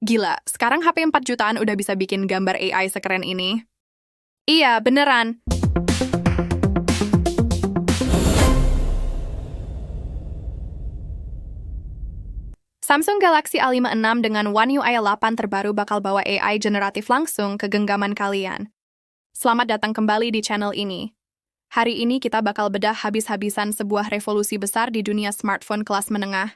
Gila, sekarang HP 4 jutaan udah bisa bikin gambar AI sekeren ini. Iya, beneran. Samsung Galaxy A56 dengan One UI 8 terbaru bakal bawa AI generatif langsung ke genggaman kalian. Selamat datang kembali di channel ini. Hari ini kita bakal bedah habis-habisan sebuah revolusi besar di dunia smartphone kelas menengah.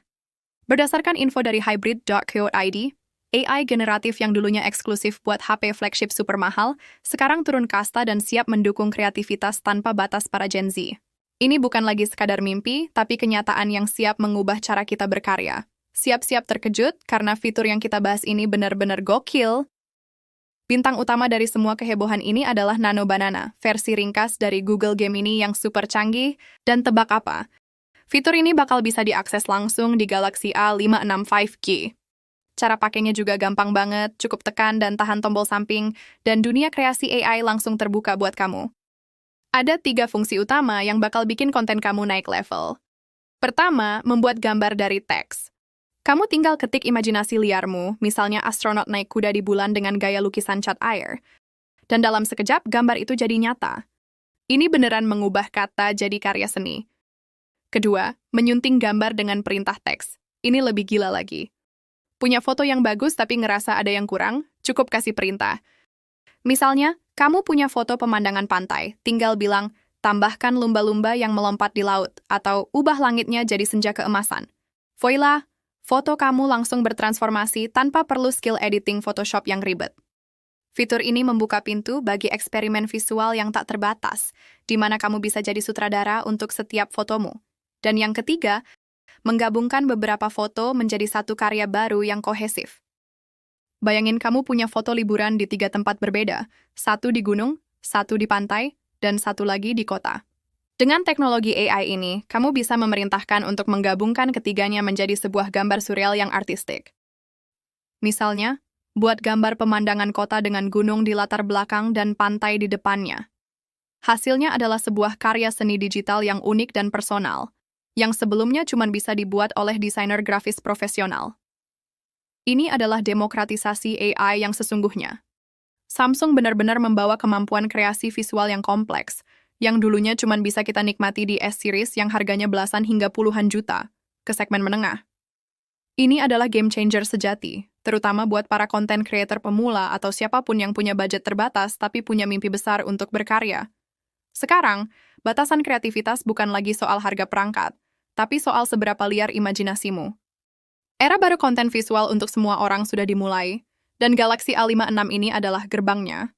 Berdasarkan info dari hybrid.co.id, AI generatif yang dulunya eksklusif buat HP flagship super mahal, sekarang turun kasta dan siap mendukung kreativitas tanpa batas para Gen Z. Ini bukan lagi sekadar mimpi, tapi kenyataan yang siap mengubah cara kita berkarya. Siap-siap terkejut karena fitur yang kita bahas ini benar-benar gokil. Bintang utama dari semua kehebohan ini adalah Nano Banana, versi ringkas dari Google Gemini yang super canggih, dan tebak apa? Fitur ini bakal bisa diakses langsung di Galaxy A56 5G. Cara pakainya juga gampang banget, cukup tekan dan tahan tombol samping, dan dunia kreasi AI langsung terbuka buat kamu. Ada 3 fungsi utama yang bakal bikin konten kamu naik level. Pertama, membuat gambar dari teks. Kamu tinggal ketik imajinasi liarmu, misalnya astronot naik kuda di bulan dengan gaya lukisan cat air. Dan dalam sekejap, gambar itu jadi nyata. Ini beneran mengubah kata jadi karya seni. Kedua, menyunting gambar dengan perintah teks. Ini lebih gila lagi. Punya foto yang bagus tapi ngerasa ada yang kurang, cukup kasih perintah. Misalnya, kamu punya foto pemandangan pantai, tinggal bilang, tambahkan lumba-lumba yang melompat di laut, atau ubah langitnya jadi senja keemasan. Voila! Foto kamu langsung bertransformasi tanpa perlu skill editing Photoshop yang ribet. Fitur ini membuka pintu bagi eksperimen visual yang tak terbatas, di mana kamu bisa jadi sutradara untuk setiap fotomu. Dan yang ketiga, menggabungkan beberapa foto menjadi satu karya baru yang kohesif. Bayangin kamu punya foto liburan di 3 tempat berbeda, satu di gunung, satu di pantai, dan satu lagi di kota. Dengan teknologi AI ini, kamu bisa memerintahkan untuk menggabungkan ketiganya menjadi sebuah gambar surreal yang artistik. Misalnya, buat gambar pemandangan kota dengan gunung di latar belakang dan pantai di depannya. Hasilnya adalah sebuah karya seni digital yang unik dan personal, yang sebelumnya cuma bisa dibuat oleh desainer grafis profesional. Ini adalah demokratisasi AI yang sesungguhnya. Samsung benar-benar membawa kemampuan kreasi visual yang kompleks, yang dulunya cuma bisa kita nikmati di S-Series yang harganya belasan hingga puluhan juta, ke segmen menengah. Ini adalah game changer sejati, terutama buat para content creator pemula atau siapapun yang punya budget terbatas tapi punya mimpi besar untuk berkarya. Sekarang, batasan kreativitas bukan lagi soal harga perangkat, tapi soal seberapa liar imajinasimu. Era baru konten visual untuk semua orang sudah dimulai, dan Galaxy A56 ini adalah gerbangnya.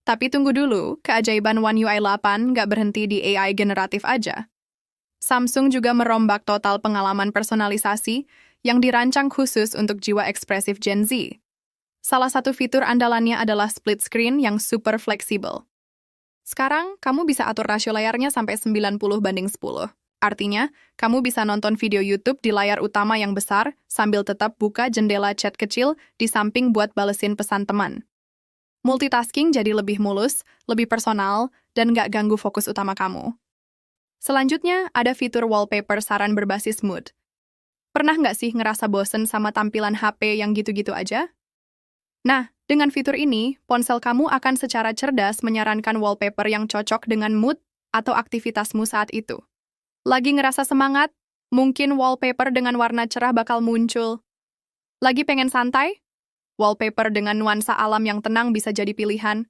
Tapi tunggu dulu, keajaiban One UI 8 nggak berhenti di AI generatif aja. Samsung juga merombak total pengalaman personalisasi yang dirancang khusus untuk jiwa ekspresif Gen Z. Salah satu fitur andalannya adalah split screen yang super fleksibel. Sekarang, kamu bisa atur rasio layarnya sampai 90:10. Artinya, kamu bisa nonton video YouTube di layar utama yang besar sambil tetap buka jendela chat kecil di samping buat balesin pesan teman. Multitasking jadi lebih mulus, lebih personal, dan nggak ganggu fokus utama kamu. Selanjutnya, ada fitur wallpaper saran berbasis mood. Pernah nggak sih ngerasa bosen sama tampilan HP yang gitu-gitu aja? Nah, dengan fitur ini, ponsel kamu akan secara cerdas menyarankan wallpaper yang cocok dengan mood atau aktivitasmu saat itu. Lagi ngerasa semangat? Mungkin wallpaper dengan warna cerah bakal muncul. Lagi pengen santai? Wallpaper dengan nuansa alam yang tenang bisa jadi pilihan.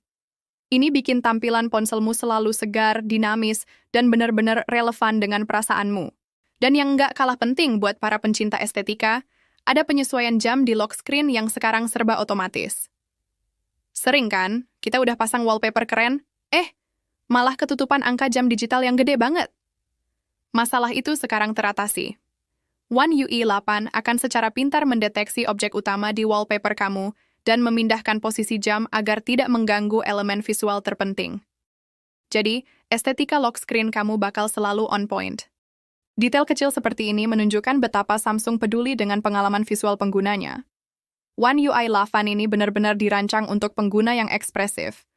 Ini bikin tampilan ponselmu selalu segar, dinamis, dan benar-benar relevan dengan perasaanmu. Dan yang nggak kalah penting buat para pencinta estetika, ada penyesuaian jam di lock screen yang sekarang serba otomatis. Sering kan, kita udah pasang wallpaper keren, malah ketutupan angka jam digital yang gede banget. Masalah itu sekarang teratasi. One UI 8 akan secara pintar mendeteksi objek utama di wallpaper kamu dan memindahkan posisi jam agar tidak mengganggu elemen visual terpenting. Jadi, estetika lock screen kamu bakal selalu on point. Detail kecil seperti ini menunjukkan betapa Samsung peduli dengan pengalaman visual penggunanya. One UI 8 ini benar-benar dirancang untuk pengguna yang ekspresif.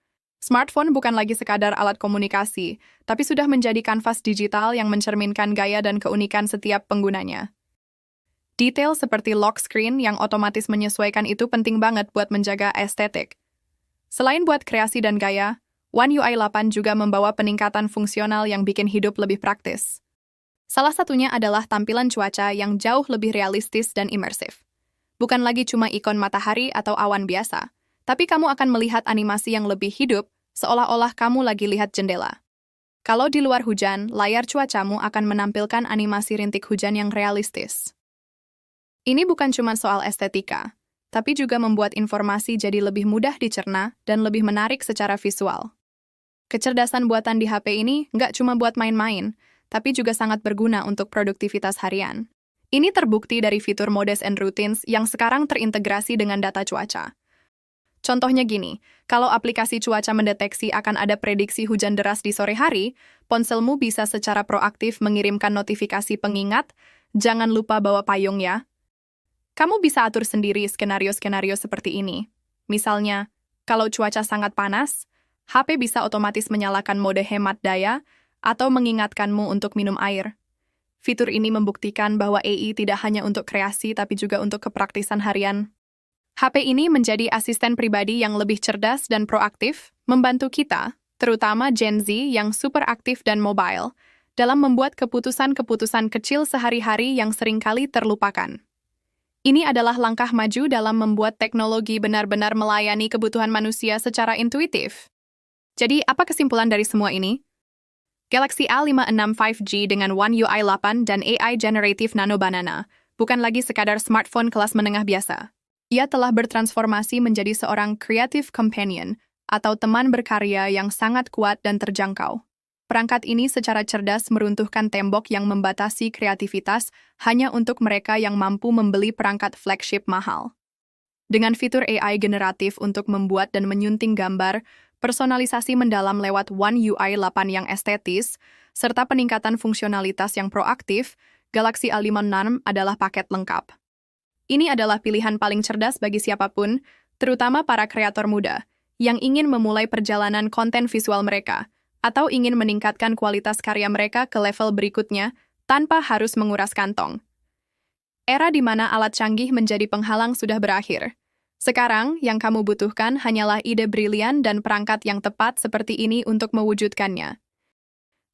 Smartphone bukan lagi sekadar alat komunikasi, tapi sudah menjadi kanvas digital yang mencerminkan gaya dan keunikan setiap penggunanya. Detail seperti lock screen yang otomatis menyesuaikan itu penting banget buat menjaga estetik. Selain buat kreasi dan gaya, One UI 8 juga membawa peningkatan fungsional yang bikin hidup lebih praktis. Salah satunya adalah tampilan cuaca yang jauh lebih realistis dan imersif. Bukan lagi cuma ikon matahari atau awan biasa, tapi kamu akan melihat animasi yang lebih hidup, seolah-olah kamu lagi lihat jendela. Kalau di luar hujan, layar cuacamu akan menampilkan animasi rintik hujan yang realistis. Ini bukan cuma soal estetika, tapi juga membuat informasi jadi lebih mudah dicerna dan lebih menarik secara visual. Kecerdasan buatan di HP ini nggak cuma buat main-main, tapi juga sangat berguna untuk produktivitas harian. Ini terbukti dari fitur Modes and Routines yang sekarang terintegrasi dengan data cuaca. Contohnya gini, kalau aplikasi cuaca mendeteksi akan ada prediksi hujan deras di sore hari, ponselmu bisa secara proaktif mengirimkan notifikasi pengingat, jangan lupa bawa payung ya. Kamu bisa atur sendiri skenario-skenario seperti ini. Misalnya, kalau cuaca sangat panas, HP bisa otomatis menyalakan mode hemat daya atau mengingatkanmu untuk minum air. Fitur ini membuktikan bahwa AI tidak hanya untuk kreasi tapi juga untuk kepraktisan harian. HP ini menjadi asisten pribadi yang lebih cerdas dan proaktif, membantu kita, terutama Gen Z yang super aktif dan mobile, dalam membuat keputusan-keputusan kecil sehari-hari yang seringkali terlupakan. Ini adalah langkah maju dalam membuat teknologi benar-benar melayani kebutuhan manusia secara intuitif. Jadi, apa kesimpulan dari semua ini? Galaxy A56 5G dengan One UI 8 dan AI Generative Nano Banana bukan lagi sekadar smartphone kelas menengah biasa. Ia telah bertransformasi menjadi seorang creative companion atau teman berkarya yang sangat kuat dan terjangkau. Perangkat ini secara cerdas meruntuhkan tembok yang membatasi kreativitas hanya untuk mereka yang mampu membeli perangkat flagship mahal. Dengan fitur AI generatif untuk membuat dan menyunting gambar, personalisasi mendalam lewat One UI 8 yang estetis, serta peningkatan fungsionalitas yang proaktif, Galaxy A56 adalah paket lengkap. Ini adalah pilihan paling cerdas bagi siapapun, terutama para kreator muda, yang ingin memulai perjalanan konten visual mereka, atau ingin meningkatkan kualitas karya mereka ke level berikutnya tanpa harus menguras kantong. Era di mana alat canggih menjadi penghalang sudah berakhir. Sekarang, yang kamu butuhkan hanyalah ide brilian dan perangkat yang tepat seperti ini untuk mewujudkannya.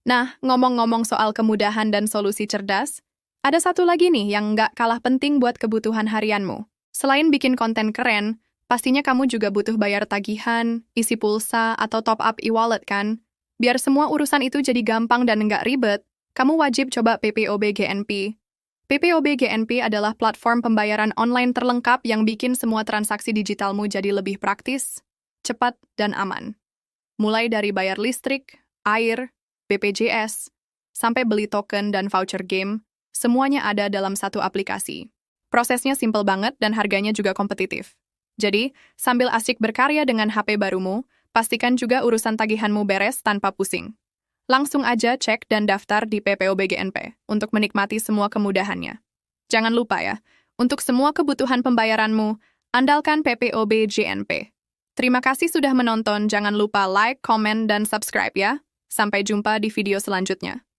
Nah, ngomong-ngomong soal kemudahan dan solusi cerdas, ada satu lagi nih yang nggak kalah penting buat kebutuhan harianmu. Selain bikin konten keren, pastinya kamu juga butuh bayar tagihan, isi pulsa, atau top-up e-wallet kan? Biar semua urusan itu jadi gampang dan nggak ribet, kamu wajib coba PPOB GNP. PPOB GNP adalah platform pembayaran online terlengkap yang bikin semua transaksi digitalmu jadi lebih praktis, cepat, dan aman. Mulai dari bayar listrik, air, BPJS, sampai beli token dan voucher game, semuanya ada dalam satu aplikasi. Prosesnya simpel banget dan harganya juga kompetitif. Jadi, sambil asyik berkarya dengan HP barumu, pastikan juga urusan tagihanmu beres tanpa pusing. Langsung aja cek dan daftar di PPOB GNP untuk menikmati semua kemudahannya. Jangan lupa ya, untuk semua kebutuhan pembayaranmu, andalkan PPOB GNP. Terima kasih sudah menonton, jangan lupa like, komen, dan subscribe ya. Sampai jumpa di video selanjutnya.